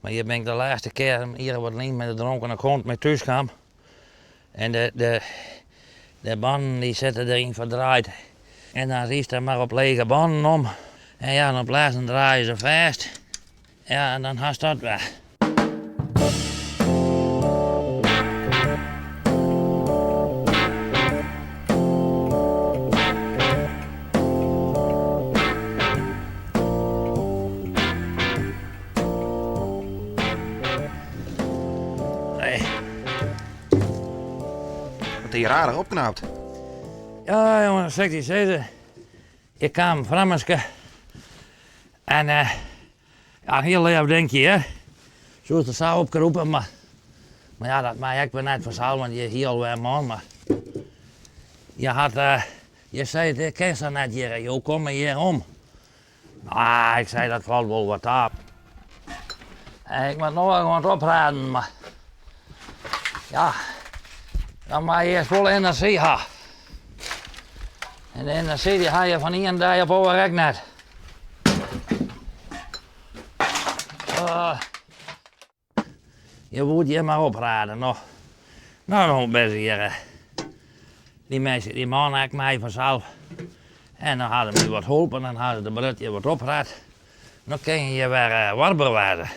Maar hier ben ik de laatste keer hier wat niet met de dronken kont mee thuis kwam. En de banden die zitten erin verdraaid. En dan riest er maar op lege banden om. En ja, dan blazen draaien ze vast. Ja, en dan haast dat weg. Wat hij raar opknapt. Ja, jongen, zeg die ze. Ik kwam Frammenske. En ja, heel leuk denk je, hè. Zo is de zaal opgeroepen, maar ja, dat maakt ik ben net van zaal, want je hier alweer man, maar je had, je zei, ik ken ze net hier, joh, kom maar hier om. Nou, ik zei, dat valt wel wat op. Ik moet nog wel wat opraden, maar ja, dan mag je eerst wel energie hebben. En de energie die ga je van hier en daar op overrek net. Je moet je maar opraden nog. Nou, dan best hier. Die mensen, die mannen ik mij vanzelf. En dan hadden we wat geholpen en dan hadden de brutje wat opraad. Dan kun je weer warber worden.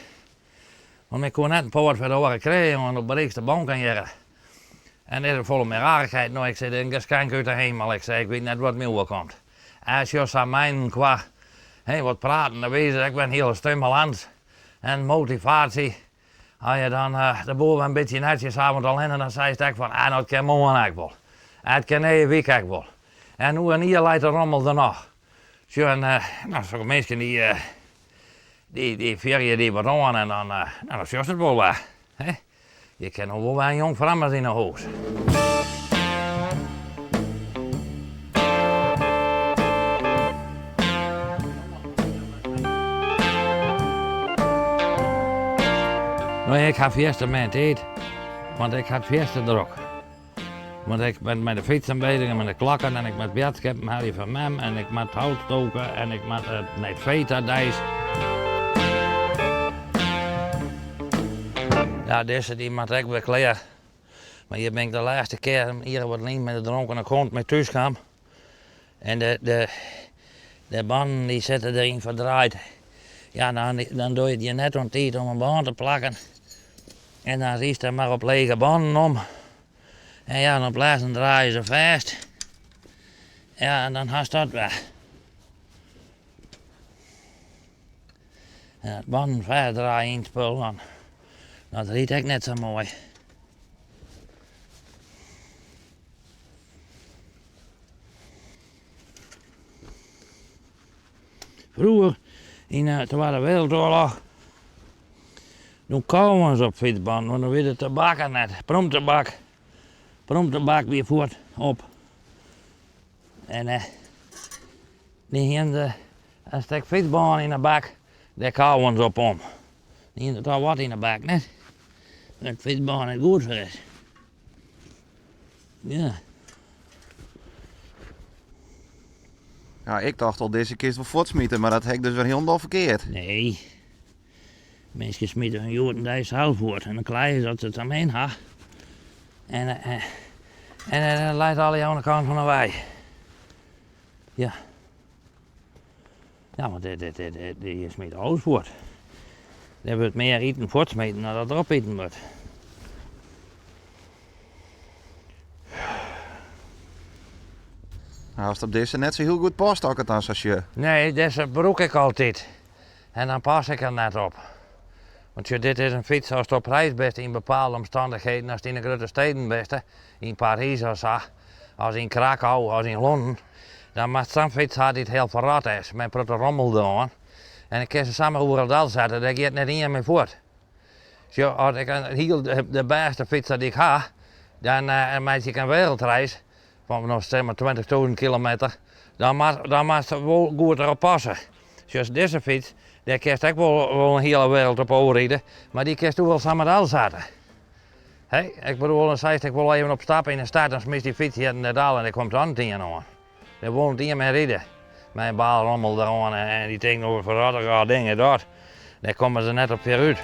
Want ik kon net een poort verder horen krijgen, want op de rechtste bank kan je. En dit is vol met rarigheid. Nou, ik zei, een geschenk uit de hemel. Ik zei, ik weet net wat meer komt. Als je aan mijn qua wat praten, dan weet je, ik ben heel stimulans en motivatie. Als je dan de boel een beetje netjes avond al in en dan zei je van, dat kan morgen ook wel. Het kan een week ook wel. En hoe en hier leidt de rommel er nog. Zo, nou, zo'n mensen die vieren die wat aan en dan is het wel waar. Je kent nog wel een jong veranderd in een huis. Nou, ik ga fiesta met tijd, want ik had fiesta druk. Want ik ben met de fietsen bezig en met de klakken en ik met biertscheppen had je van mem en ik met hout stoken en ik met het feta-dijs. Ja, deze die moet ik weer klaar. Maar hier ben ik de laatste keer hier wat niet met de dronken kont mee thuis kwam. En de banden die zitten erin verdraaid. Ja, dan doe je het je net om tijd om een band te plakken. En dan riest er maar op lege banden om. En ja, dan blazen draaien ze vast. Ja, en dan haast dat weg. En het banden vast draaien in het spul, dan. Dat riet ik net zo mooi. Vroeger, in de Tweede Wereldoorlog, toen kauwen ze op fietsbanden, want dan werd het tabak net, promtabak weer voort op. En die hebben een stuk fietsband in de bak, daar kauwen ze op om. Die hebben er wat in de bak, net. Dat fietsband is goed voor is. Ja. Ja, ik dacht al deze kist wel voortsmieten, maar dat heb ik dus weer helemaal verkeerd. Nee. Mensen smitten hun joden daar zelf voort en dan kleien ze dat ze het omheen hebben. En dan leidt alle aan de kant van de wei. Ja. Ja, want die smit alles voort. Er wordt meer eten voortsmeten dan dat erop eten wordt. Nou, als het op deze net zo heel goed past, ook het dan als je. Nee, deze broek ik altijd. En dan pas ik er net op. Want dit is een fiets als het op reis bent in bepaalde omstandigheden, als het in de grote steden bent, in Parijs of zo, als in Krakau, als in Londen, dan mag zo'n fiets die het heel verrot is, met een rommel doen. En ik kan ze samen overal zetten, daar gaat net in mee voort. Zo, als ik heel de beste fiets die ik heb, dan maak ik een wereldreis van nog zeg maar 20.000 kilometer, dan mag het wel goed erop passen. Zoals deze fiets, daar kun je ook wel een hele wereld op overrijden, maar die kun je wel samen al zetten. Hey, ik bedoel, dan zei ik wil even op stappen in de stad, dan smist die fiets hier in de dal en dan komt er aan tegen aan. Daar woont hier mee rijden. Met een baalrommel eraan en die tegenover verraderige dingen daar. Daar komen ze net op weer uit.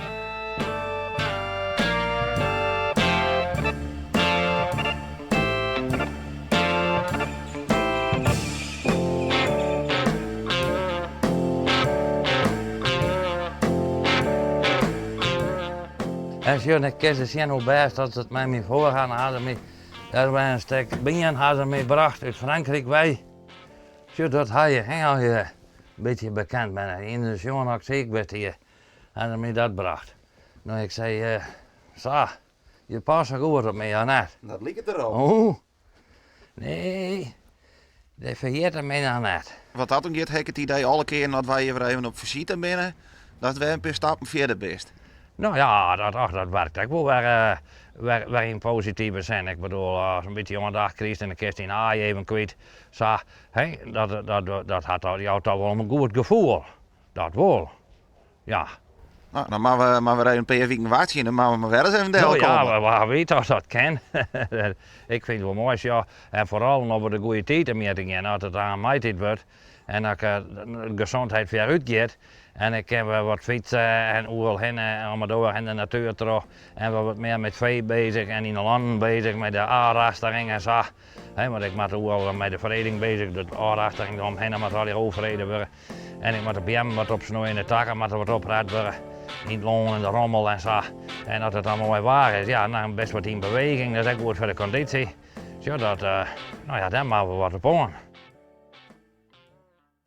En zo, dan kun je zien hoe best dat ze het met me voorgaan. Hadden me, er was een stuk bier hadden ze me gebracht uit Frankrijk wij. Zo, dat had je, als je een beetje bekend bent. In de jongen ook zeker werd hier, hadden me dat gebracht. Nou, ik zei, zo, je past er goed op mij, ja net. Dat liep het erop. Oh, nee, dat vergeet er mij nog net. Wat had toen heb ik het idee alle keer dat wij even op visite binnen, dat we een paar stappen verder best. Nou ja, dat werkt ook wel weer in positieve zin. Ik bedoel, als een beetje jonge dag krijgt en dan kist in aai even kwijt. Zo, hey, dat had jou toch wel een goed gevoel. Dat wel. Ja. Nou, dan maar we een paar weken wachten en dan maar weer eens even deel Nou komen. ja, we weten als dat kan. Ik vind het wel mooi, ja. En vooral als we de goede tijd mee te gaan, als het aan mij tijd wordt. En dat de gezondheid weer uitgaat. En ik heb wat fietsen en overal heen, allemaal door in de natuur terug. En we wat meer met vee bezig en in de landen bezig met de aanrastering en zo. Want ik moet ook met de vereniging bezig, de aanrastering eromheen moet al overreden worden. En ik moet de BM wat opsnoeien, de takken moet wat opgeruimd worden. In het loon en de rommel en zo. En dat het allemaal weer waar is, ja, dan best wat in beweging, dat is ook goed voor de conditie. Zo dat, nou ja, daar maken we wat op aan.